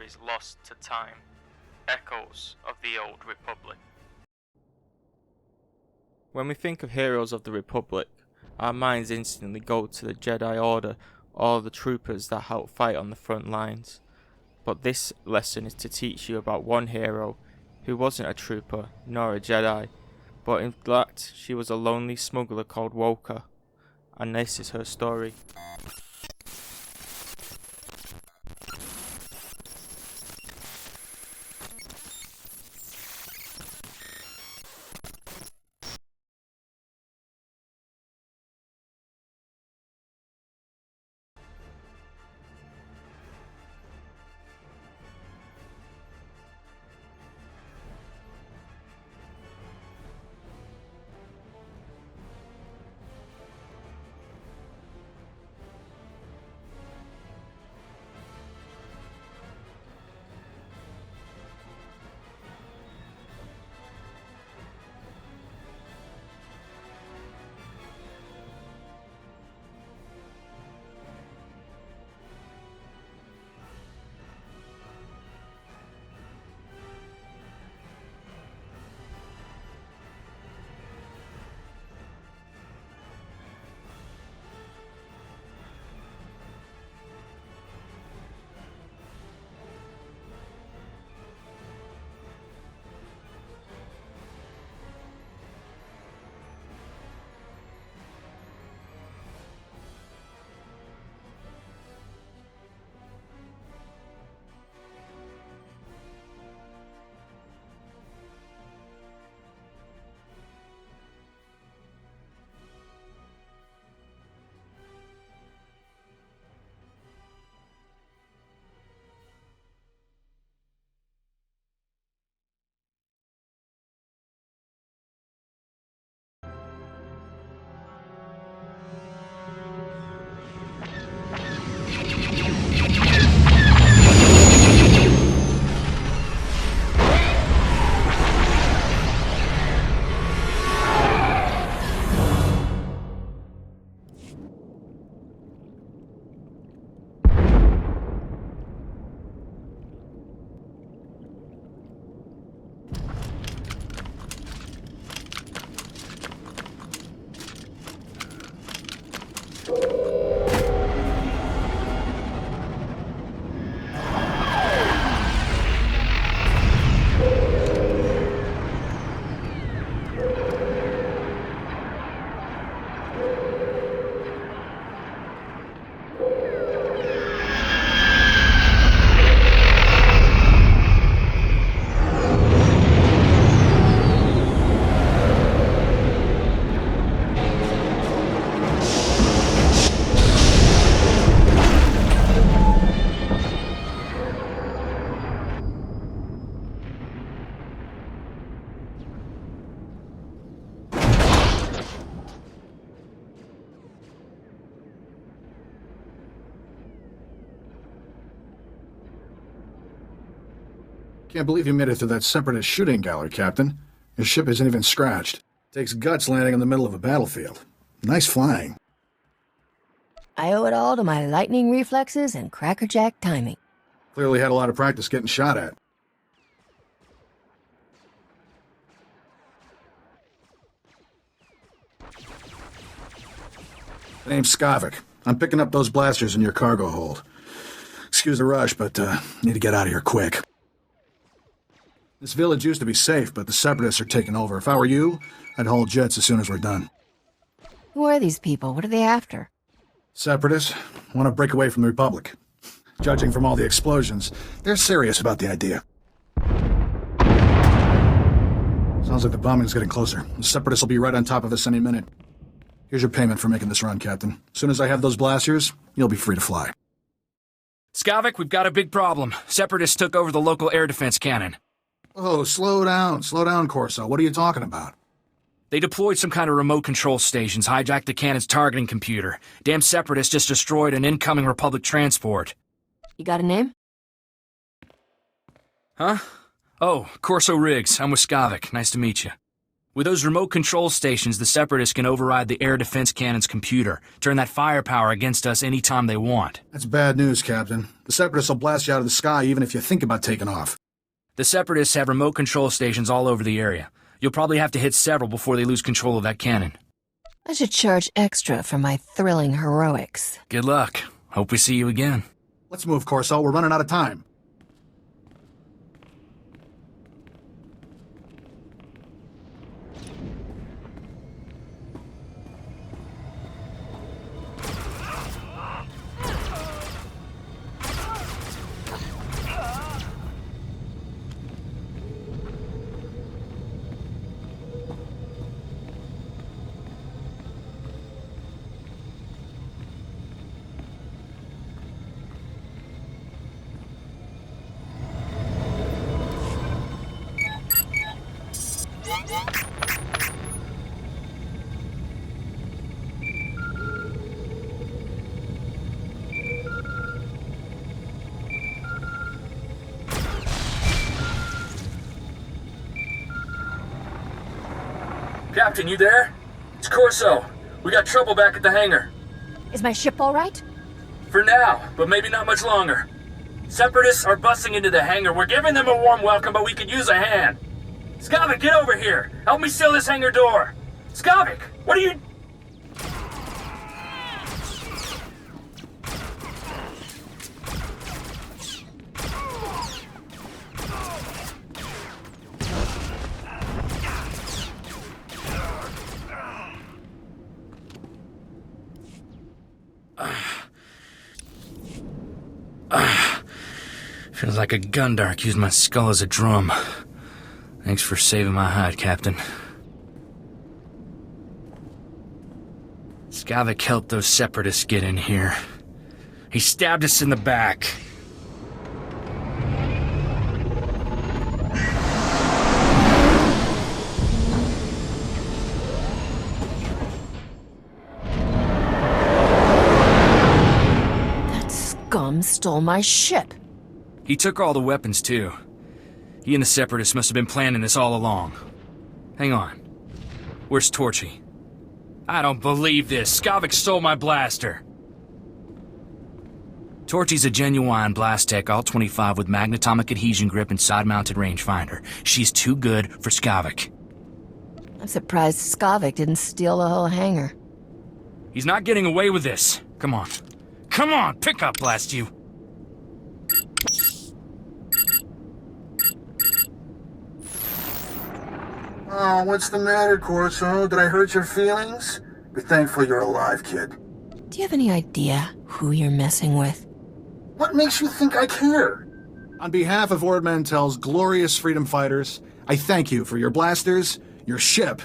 Jedis lost to time, echoes of the old Republic. When we think of heroes of the Republic, our minds instantly go to the Jedi Order or the troopers that help fight on the front lines. But this lesson is to teach you about one hero who wasn't a trooper nor a Jedi, but in fact she was a lonely smuggler called Woka, and this is her story. Can't believe you made it through that separatist shooting gallery, Captain. Your ship isn't even scratched. Takes guts landing in the middle of a battlefield. Nice flying. I owe it all to my lightning reflexes and crackerjack timing. Clearly had a lot of practice getting shot at. Name's Skavik. I'm picking up those blasters in your cargo hold. Excuse the rush, but need to get out of here quick. This village used to be safe, but the separatists are taking over. If I were you, I'd haul jets as soon as we're done. Who are these people? What are they after? Separatists want to break away from the Republic. Judging from all the explosions, they're serious about the idea. Sounds like the bombing's getting closer. The Separatists will be right on top of us any minute. Here's your payment for making this run, Captain. As soon as I have those blasters, you'll be free to fly. Skavik, we've got a big problem. Separatists took over the local air defense cannon. Oh, slow down, Corso. What are you talking about? They deployed some kind of remote control stations, hijacked the cannon's targeting computer. Damn Separatists just destroyed an incoming Republic transport. You got a name? Huh? Oh, Corso Riggs. I'm with Skavik. Nice to meet you. With those remote control stations, the Separatists can override the air defense cannon's computer, turn that firepower against us anytime they want. That's bad news, Captain. The Separatists will blast you out of the sky even if you think about taking off. The Separatists have remote control stations all over the area. You'll probably have to hit several before they lose control of that cannon. I should charge extra for my thrilling heroics. Good luck. Hope we see you again. Let's move, Corso. We're running out of time. Captain, you there? It's Corso. We got trouble back at the hangar. Is my ship all right? For now, but maybe not much longer. Separatists are busting into the hangar. We're giving them a warm welcome, but we could use a hand. Skavik, get over here. Help me seal this hangar door. Skavik, what are you... Feels like a gundark used my skull as a drum. Thanks for saving my hide, Captain. Skavik helped those Separatists get in here. He stabbed us in the back. That scum stole my ship. He took all the weapons, too. He and the Separatists must have been planning this all along. Hang on. Where's Torchy? I don't believe this. Skavik stole my blaster. Torchy's a genuine blast tech, all 25 with magnetomic adhesion grip and side-mounted rangefinder. She's too good for Skavik. I'm surprised Skavik didn't steal the whole hangar. He's not getting away with this. Come on. Come on, pick up, blast you. Oh, what's the matter, Corso? Did I hurt your feelings? Be thankful you're alive, kid. Do you have any idea who you're messing with? What makes you think I care? On behalf of Ord Mantell's glorious freedom fighters, I thank you for your blasters, your ship,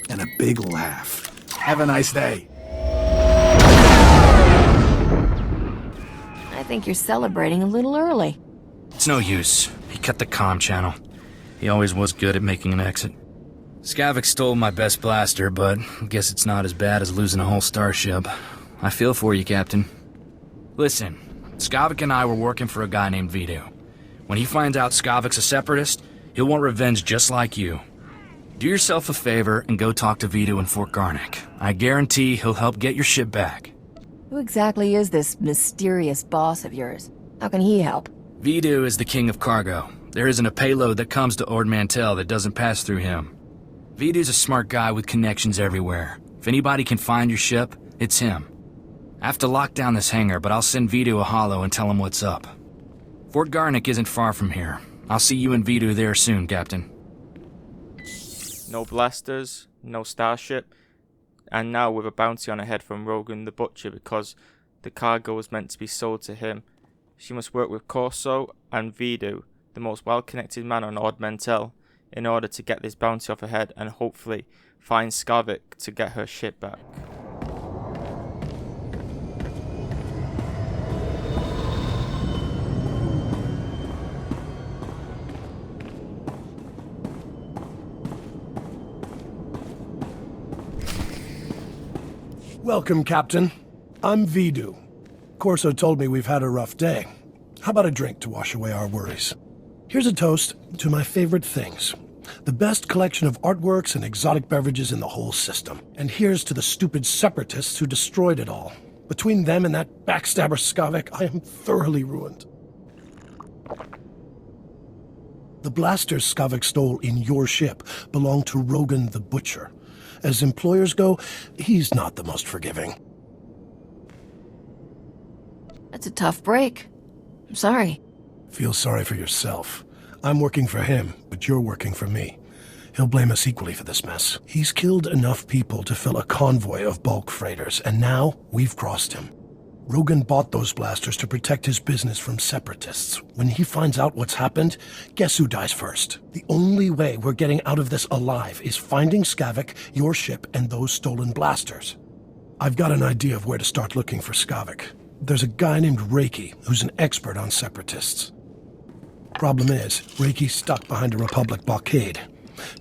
and a big laugh. Have a nice day. I think you're celebrating a little early. It's no use. He cut the comm channel. He always was good at making an exit. Skavik stole my best blaster, but I guess it's not as bad as losing a whole starship. I feel for you, Captain. Listen, Skavik and I were working for a guy named Vidu. When he finds out Skavik's a Separatist, he'll want revenge just like you. Do yourself a favor and go talk to Vidu in Fort Garnick. I guarantee he'll help get your ship back. Who exactly is this mysterious boss of yours? How can he help? Vidu is the king of cargo. There isn't a payload that comes to Ord Mantell that doesn't pass through him. Vidu's a smart guy with connections everywhere. If anybody can find your ship, it's him. I have to lock down this hangar, but I'll send Vidu a holo and tell him what's up. Fort Garnick isn't far from here. I'll see you and Vidu there soon, Captain. No blasters, no starship, and now with a bounty on her head from Rogan the Butcher because the cargo was meant to be sold to him. She must work with Corso and Vidu, the most well-connected man on Ord Mantell, in order to get this bounty off her head and hopefully find Skavik to get her ship back. Welcome, Captain. I'm Vidu. Corso told me we've had a rough day. How about a drink to wash away our worries? Here's a toast to my favorite things. The best collection of artworks and exotic beverages in the whole system. And here's to the stupid separatists who destroyed it all. Between them and that backstabber Skavek, I am thoroughly ruined. The blasters Skavek stole in your ship belong to Rogan the Butcher. As employers go, he's not the most forgiving. That's a tough break. I'm sorry. Feel sorry for yourself. I'm working for him, but you're working for me. He'll blame us equally for this mess. He's killed enough people to fill a convoy of bulk freighters, and now we've crossed him. Rogan bought those blasters to protect his business from separatists. When he finds out what's happened, guess who dies first? The only way we're getting out of this alive is finding Skavek, your ship, and those stolen blasters. I've got an idea of where to start looking for Skavek. There's a guy named Reiki who's an expert on separatists. Problem is, Reiki's stuck behind a Republic blockade.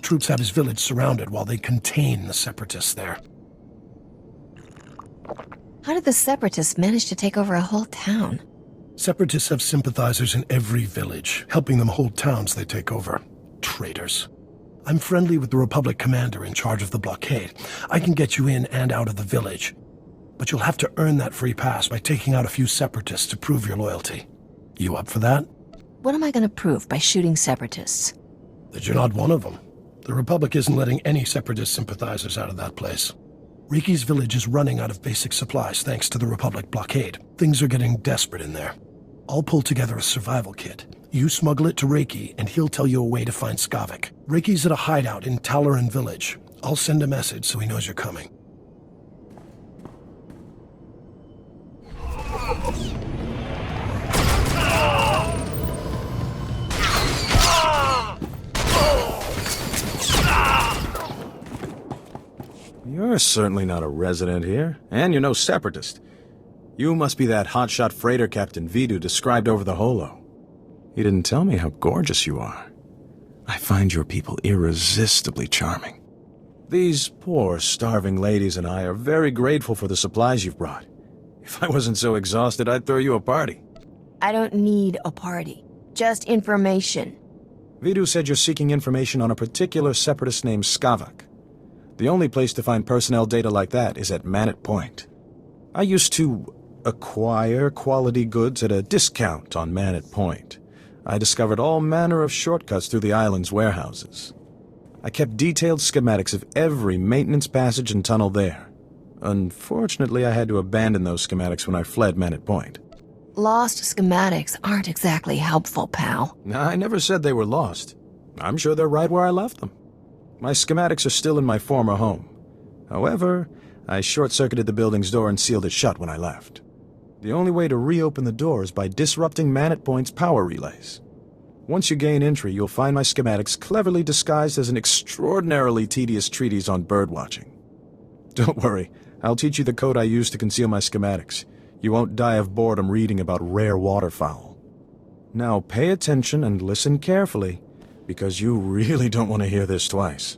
Troops have his village surrounded while they contain the separatists there. How did the separatists manage to take over a whole town? Separatists have sympathizers in every village, helping them hold towns they take over. Traitors. I'm friendly with the Republic commander in charge of the blockade. I can get you in and out of the village. But you'll have to earn that free pass by taking out a few separatists to prove your loyalty. You up for that? What am I going to prove by shooting separatists? That you're not one of them. The Republic isn't letting any separatist sympathizers out of that place. Reiki's village is running out of basic supplies thanks to the Republic blockade. Things are getting desperate in there. I'll pull together a survival kit. You smuggle it to Reiki, and he'll tell you a way to find Skavek. Reiki's at a hideout in Talaran village. I'll send a message so he knows you're coming. You're certainly not a resident here, and you're no separatist. You must be that hotshot freighter Captain Vidu described over the holo. He didn't tell me how gorgeous you are. I find your people irresistibly charming. These poor, starving ladies and I are very grateful for the supplies you've brought. If I wasn't so exhausted, I'd throw you a party. I don't need a party. Just information. Vidu said you're seeking information on a particular separatist named Skavek. The only place to find personnel data like that is at Manat Point. I used to acquire quality goods at a discount on Manat Point. I discovered all manner of shortcuts through the island's warehouses. I kept detailed schematics of every maintenance passage and tunnel there. Unfortunately, I had to abandon those schematics when I fled Manat Point. Lost schematics aren't exactly helpful, pal. I never said they were lost. I'm sure they're right where I left them. My schematics are still in my former home. However, I short-circuited the building's door and sealed it shut when I left. The only way to reopen the door is by disrupting Manat Point's power relays. Once you gain entry, you'll find my schematics cleverly disguised as an extraordinarily tedious treatise on birdwatching. Don't worry, I'll teach you the code I use to conceal my schematics. You won't die of boredom reading about rare waterfowl. Now pay attention and listen carefully, because you really don't want to hear this twice.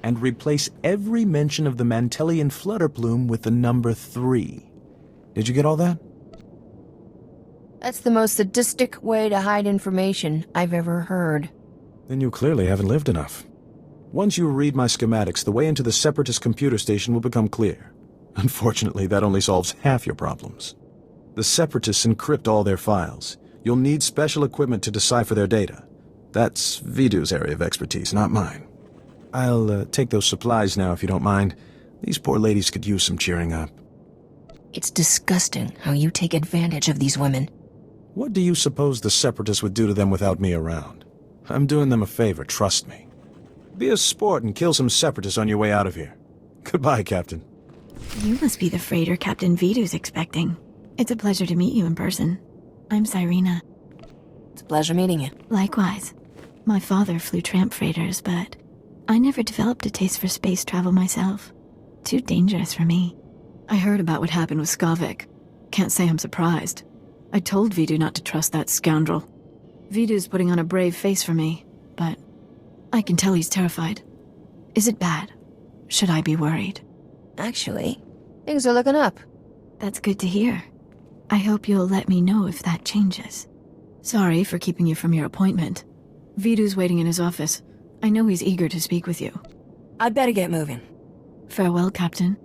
And replace every mention of the Mantellian flutter plume with the number 3. Did you get all that? That's the most sadistic way to hide information I've ever heard. Then you clearly haven't lived enough. Once you read my schematics, the way into the Separatist computer station will become clear. Unfortunately, that only solves half your problems. The Separatists encrypt all their files. You'll need special equipment to decipher their data. That's Vidu's area of expertise, not mine. I'll take those supplies now, if you don't mind. These poor ladies could use some cheering up. It's disgusting how you take advantage of these women. What do you suppose the Separatists would do to them without me around? I'm doing them a favor, trust me. Be a sport and kill some Separatists on your way out of here. Goodbye, Captain. You must be the freighter Captain Vidu's expecting. It's a pleasure to meet you in person. I'm Cyrena. It's a pleasure meeting you. Likewise. My father flew tramp freighters, but I never developed a taste for space travel myself. Too dangerous for me. I heard about what happened with Skavek. Can't say I'm surprised. I told Vidu not to trust that scoundrel. Vidu's putting on a brave face for me, but I can tell he's terrified. Is it bad? Should I be worried? Actually, things are looking up. That's good to hear. I hope you'll let me know if that changes. Sorry for keeping you from your appointment. Vidu's waiting in his office. I know he's eager to speak with you. I'd better get moving. Farewell, Captain.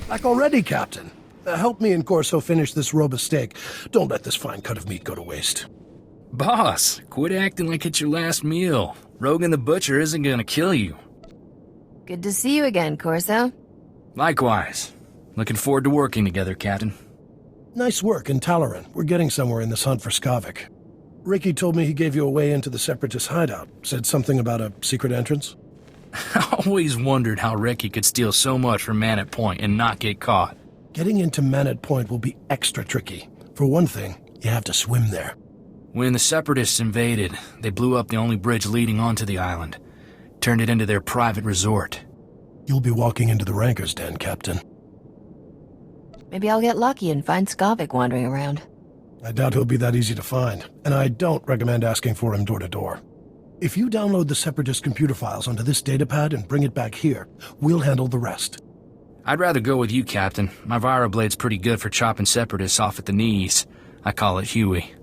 Back already, Captain. Help me and Corso finish this robe of steak. Don't let this fine cut of meat go to waste. Boss, quit acting like it's your last meal. Rogan the Butcher isn't gonna kill you. Good to see you again, Corso. Likewise. Looking forward to working together, Captain. Nice work in Talaran. We're getting somewhere in this hunt for Skavik. Ricky told me he gave you a way into the Separatist hideout. Said something about a secret entrance? I always wondered how Ricky could steal so much from Manat Point and not get caught. Getting into Manat Point will be extra tricky. For one thing, you have to swim there. When the Separatists invaded, they blew up the only bridge leading onto the island. Turned it into their private resort. You'll be walking into the Ranker's Den, Captain. Maybe I'll get lucky and find Skavik wandering around. I doubt he'll be that easy to find, and I don't recommend asking for him door to door. If you download the Separatist computer files onto this datapad and bring it back here, we'll handle the rest. I'd rather go with you, Captain. My Viroblade's pretty good for chopping Separatists off at the knees. I call it Huey.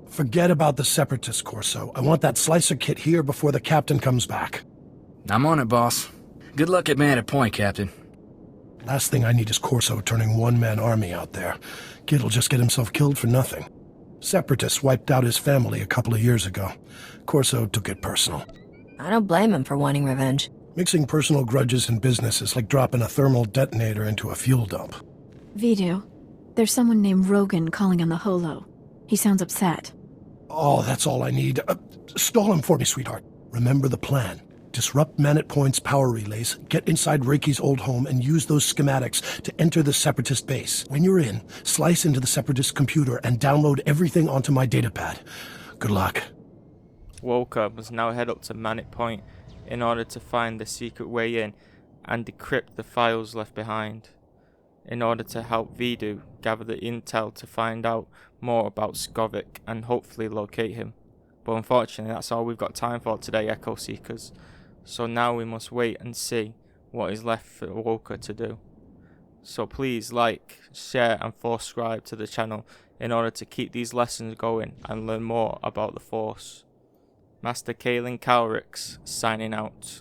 Forget about the Separatist, Corso. I want that slicer kit here before the Captain comes back. I'm on it, boss. Good luck at Manat Point, Captain. Last thing I need is Corso turning one-man army out there. Kid'll just get himself killed for nothing. Separatists wiped out his family a couple of years ago. Corso took it personal. I don't blame him for wanting revenge. Mixing personal grudges in business is like dropping a thermal detonator into a fuel dump. Vidu, there's someone named Rogan calling on the holo. He sounds upset. Oh, that's all I need. Stall him for me, sweetheart. Remember the plan. Disrupt Manat Point's power relays, get inside Reiki's old home, and use those schematics to enter the Separatist base. When you're in, slice into the Separatist computer and download everything onto my datapad. Good luck. Woka must now head up to Manat Point in order to find the secret way in and decrypt the files left behind, in order to help Vidu gather the intel to find out more about Skavik and hopefully locate him. But unfortunately, that's all we've got time for today, Echo Seekers. So now we must wait and see what is left for Woka to do. So please like, share and subscribe to the channel in order to keep these lessons going and learn more about the Force. Master Kaelin Calrix signing out.